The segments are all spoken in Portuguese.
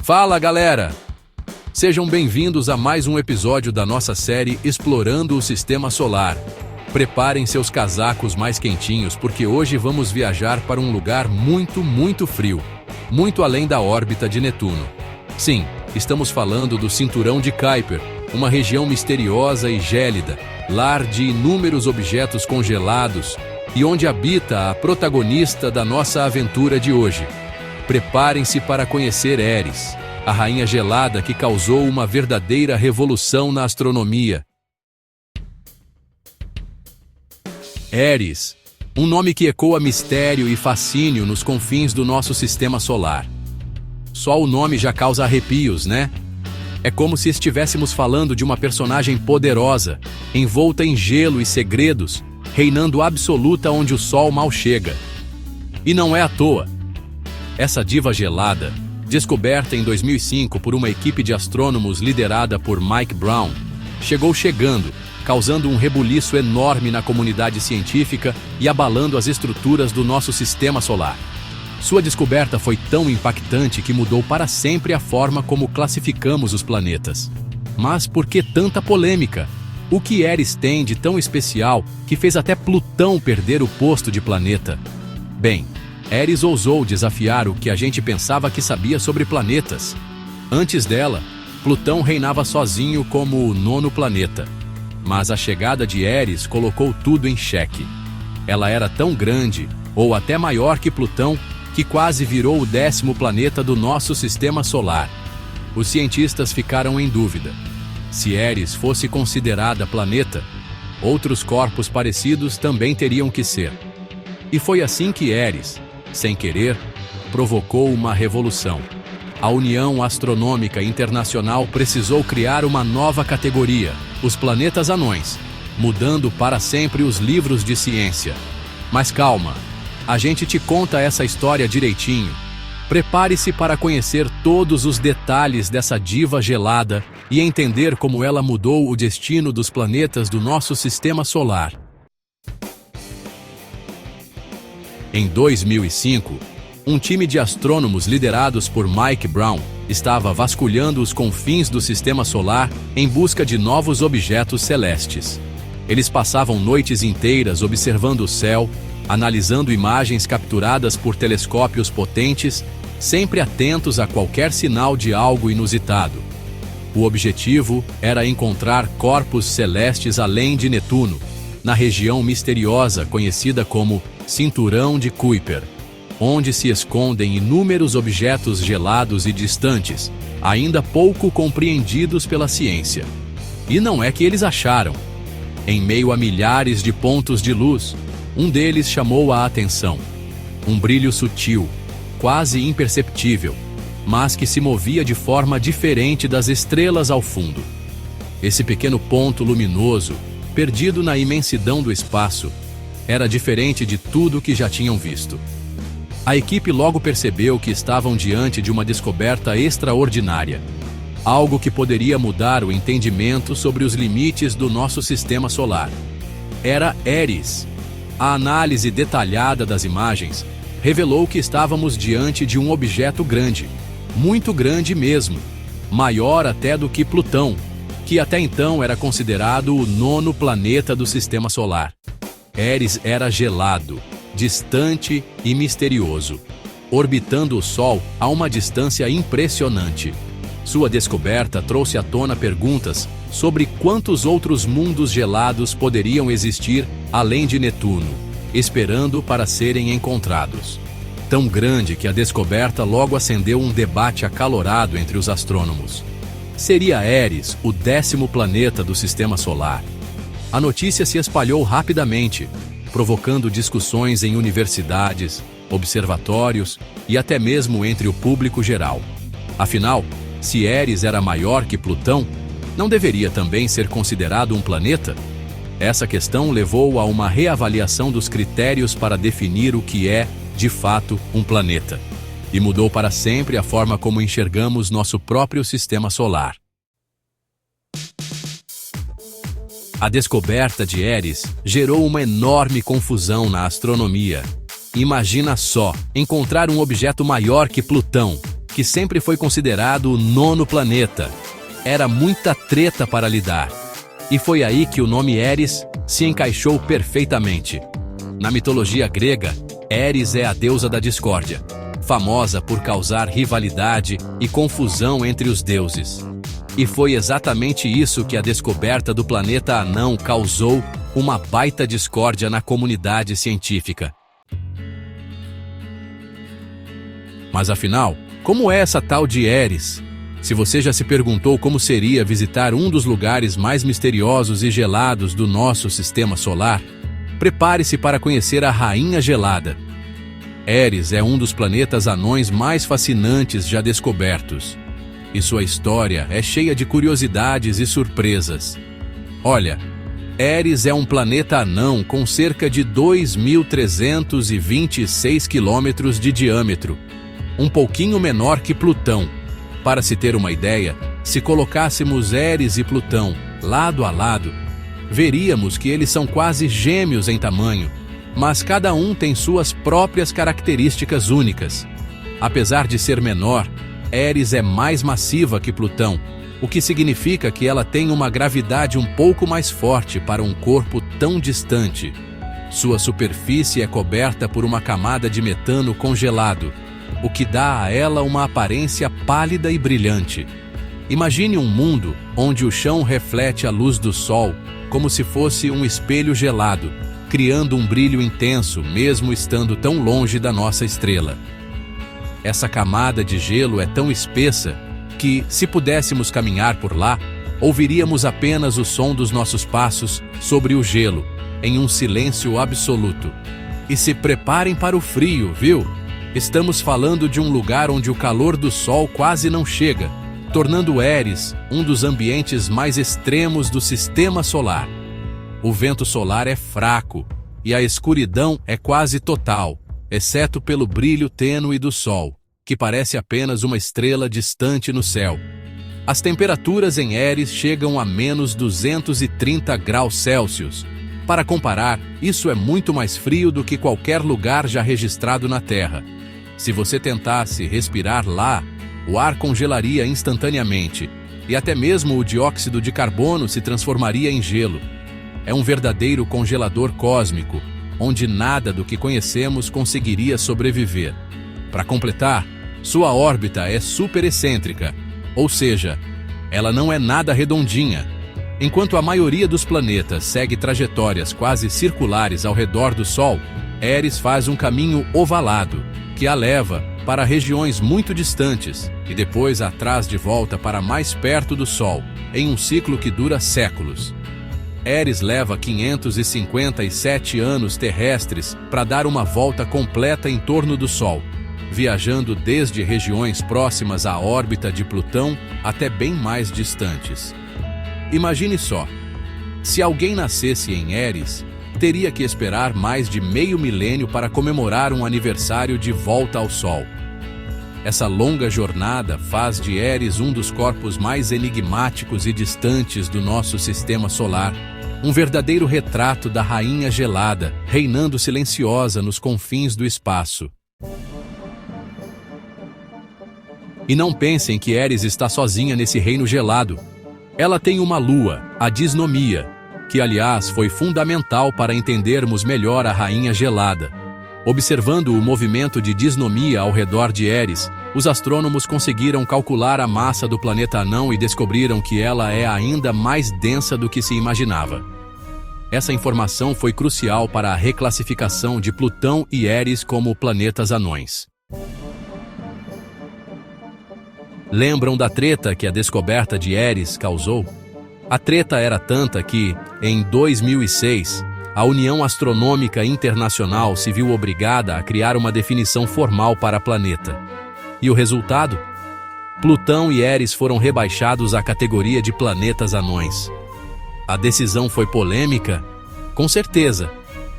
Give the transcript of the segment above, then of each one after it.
Fala, galera! Sejam bem-vindos a mais um episódio da nossa série Explorando o Sistema Solar. Preparem seus casacos mais quentinhos, porque hoje vamos viajar para um lugar muito frio, muito além da órbita de Netuno. Sim, estamos falando do Cinturão de Kuiper, uma região misteriosa e gélida, lar de inúmeros objetos congelados e onde habita a protagonista da nossa aventura de hoje. Preparem-se para conhecer Eris, a rainha gelada que causou uma verdadeira revolução na astronomia. Eris, um nome que ecoa mistério e fascínio nos confins do nosso sistema solar. Só o nome já causa arrepios, né? É como se estivéssemos falando de uma personagem poderosa, envolta em gelo e segredos, reinando absoluta onde o sol mal chega. E não é à toa. Essa diva gelada, descoberta em 2005 por uma equipe de astrônomos liderada por Mike Brown, chegou chegando, causando um rebuliço enorme na comunidade científica e abalando as estruturas do nosso sistema solar. Sua descoberta foi tão impactante que mudou para sempre a forma como classificamos os planetas. Mas por que tanta polêmica? O que Eris tem de tão especial que fez até Plutão perder o posto de planeta? Bem, Eris ousou desafiar o que a gente pensava que sabia sobre planetas. Antes dela, Plutão reinava sozinho como o 9º planeta. Mas a chegada de Eris colocou tudo em xeque. Ela era tão grande, ou até maior que Plutão, que quase virou o 10º planeta do nosso sistema solar. Os cientistas ficaram em dúvida. Se Eris fosse considerada planeta, outros corpos parecidos também teriam que ser. E foi assim que Eris, sem querer, provocou uma revolução. A União Astronômica Internacional precisou criar uma nova categoria, os planetas anões, mudando para sempre os livros de ciência. Mas calma, a gente te conta essa história direitinho. Prepare-se para conhecer todos os detalhes dessa diva gelada e entender como ela mudou o destino dos planetas do nosso sistema solar. Em 2005, um time de astrônomos liderados por Mike Brown estava vasculhando os confins do sistema solar em busca de novos objetos celestes. Eles passavam noites inteiras observando o céu, analisando imagens capturadas por telescópios potentes, sempre atentos a qualquer sinal de algo inusitado. O objetivo era encontrar corpos celestes além de Netuno, na região misteriosa conhecida como Cinturão de Kuiper, onde se escondem inúmeros objetos gelados e distantes, ainda pouco compreendidos pela ciência. E não é que eles acharam. Em meio a milhares de pontos de luz, um deles chamou a atenção. Um brilho sutil, quase imperceptível, mas que se movia de forma diferente das estrelas ao fundo. Esse pequeno ponto luminoso, perdido na imensidão do espaço, era diferente de tudo que já tinham visto. A equipe logo percebeu que estavam diante de uma descoberta extraordinária, algo que poderia mudar o entendimento sobre os limites do nosso sistema solar. Era Eris. A análise detalhada das imagens revelou que estávamos diante de um objeto grande, muito grande mesmo, maior até do que Plutão, que até então era considerado o 9º planeta do sistema solar. Eris era gelado, distante e misterioso, orbitando o Sol a uma distância impressionante. Sua descoberta trouxe à tona perguntas sobre quantos outros mundos gelados poderiam existir além de Netuno, esperando para serem encontrados. Tão grande que a descoberta logo acendeu um debate acalorado entre os astrônomos. Seria Eris o 10º planeta do sistema solar? A notícia se espalhou rapidamente, provocando discussões em universidades, observatórios e até mesmo entre o público geral. Afinal, se Eris era maior que Plutão, não deveria também ser considerado um planeta? Essa questão levou a uma reavaliação dos critérios para definir o que é, de fato, um planeta, e mudou para sempre a forma como enxergamos nosso próprio sistema solar. A descoberta de Eris gerou uma enorme confusão na astronomia. Imagina só, encontrar um objeto maior que Plutão, que sempre foi considerado o nono planeta. Era muita treta para lidar. E foi aí que o nome Eris se encaixou perfeitamente. Na mitologia grega, Eris é a deusa da discórdia, famosa por causar rivalidade e confusão entre os deuses. E foi exatamente isso que a descoberta do planeta anão causou, uma baita discórdia na comunidade científica. Mas afinal, como é essa tal de Eris? Se você já se perguntou como seria visitar um dos lugares mais misteriosos e gelados do nosso sistema solar, prepare-se para conhecer a Rainha Gelada. Eris é um dos planetas anões mais fascinantes já descobertos. E sua história é cheia de curiosidades e surpresas. Olha, Eris é um planeta anão com cerca de 2.326 quilômetros de diâmetro, um pouquinho menor que Plutão. Para se ter uma ideia, se colocássemos Eris e Plutão lado a lado, veríamos que eles são quase gêmeos em tamanho, mas cada um tem suas próprias características únicas. Apesar de ser menor, Eris é mais massiva que Plutão, o que significa que ela tem uma gravidade um pouco mais forte para um corpo tão distante. Sua superfície é coberta por uma camada de metano congelado, o que dá a ela uma aparência pálida e brilhante. Imagine um mundo onde o chão reflete a luz do Sol, como se fosse um espelho gelado, criando um brilho intenso, mesmo estando tão longe da nossa estrela. Essa camada de gelo é tão espessa que, se pudéssemos caminhar por lá, ouviríamos apenas o som dos nossos passos sobre o gelo, em um silêncio absoluto. E se preparem para o frio, viu? Estamos falando de um lugar onde o calor do Sol quase não chega, tornando Eris um dos ambientes mais extremos do sistema solar. O vento solar é fraco e a escuridão é quase total, exceto pelo brilho tênue do Sol, que parece apenas uma estrela distante no céu. As temperaturas em Eris chegam a menos 230 graus Celsius. Para comparar, isso é muito mais frio do que qualquer lugar já registrado na Terra. Se você tentasse respirar lá, o ar congelaria instantaneamente, e até mesmo o dióxido de carbono se transformaria em gelo. É um verdadeiro congelador cósmico, onde nada do que conhecemos conseguiria sobreviver. Para completar, sua órbita é superexcêntrica, ou seja, ela não é nada redondinha. Enquanto a maioria dos planetas segue trajetórias quase circulares ao redor do Sol, Eris faz um caminho ovalado, que a leva para regiões muito distantes e depois a traz de volta para mais perto do Sol, em um ciclo que dura séculos. Eris leva 557 anos terrestres para dar uma volta completa em torno do Sol, viajando desde regiões próximas à órbita de Plutão até bem mais distantes. Imagine só, se alguém nascesse em Eris, teria que esperar mais de meio milênio para comemorar um aniversário de volta ao Sol. Essa longa jornada faz de Eris um dos corpos mais enigmáticos e distantes do nosso sistema solar, um verdadeiro retrato da Rainha Gelada, reinando silenciosa nos confins do espaço. E não pensem que Eris está sozinha nesse reino gelado. Ela tem uma lua, a Disnomia, que aliás foi fundamental para entendermos melhor a Rainha Gelada. Observando o movimento de Disnomia ao redor de Eris, os astrônomos conseguiram calcular a massa do planeta anão e descobriram que ela é ainda mais densa do que se imaginava. Essa informação foi crucial para a reclassificação de Plutão e Eris como planetas anões. Lembram da treta que a descoberta de Eris causou? A treta era tanta que, em 2006, a União Astronômica Internacional se viu obrigada a criar uma definição formal para planeta. E o resultado? Plutão e Eris foram rebaixados à categoria de planetas anões. A decisão foi polêmica? Com certeza,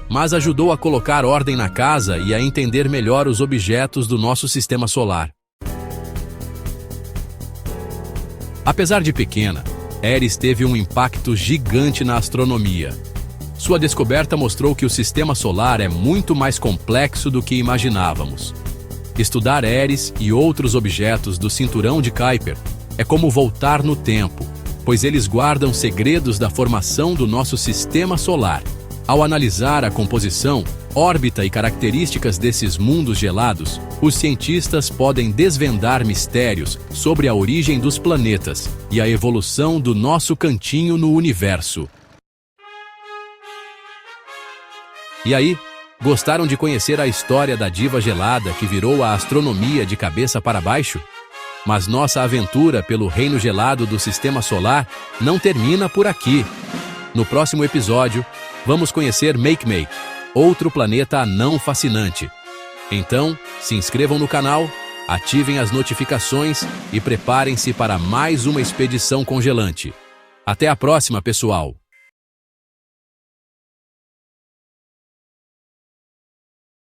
mas ajudou a colocar ordem na casa e a entender melhor os objetos do nosso sistema solar. Apesar de pequena, Eris teve um impacto gigante na astronomia. Sua descoberta mostrou que o sistema solar é muito mais complexo do que imaginávamos. Estudar Eris e outros objetos do cinturão de Kuiper é como voltar no tempo, pois eles guardam segredos da formação do nosso sistema solar. Ao analisar a composição, órbita e características desses mundos gelados, os cientistas podem desvendar mistérios sobre a origem dos planetas e a evolução do nosso cantinho no universo. E aí, gostaram de conhecer a história da diva gelada que virou a astronomia de cabeça para baixo? Mas nossa aventura pelo reino gelado do Sistema Solar não termina por aqui. No próximo episódio, vamos conhecer Makemake, outro planeta anão fascinante. Então, se inscrevam no canal, ativem as notificações e preparem-se para mais uma expedição congelante. Até a próxima, pessoal!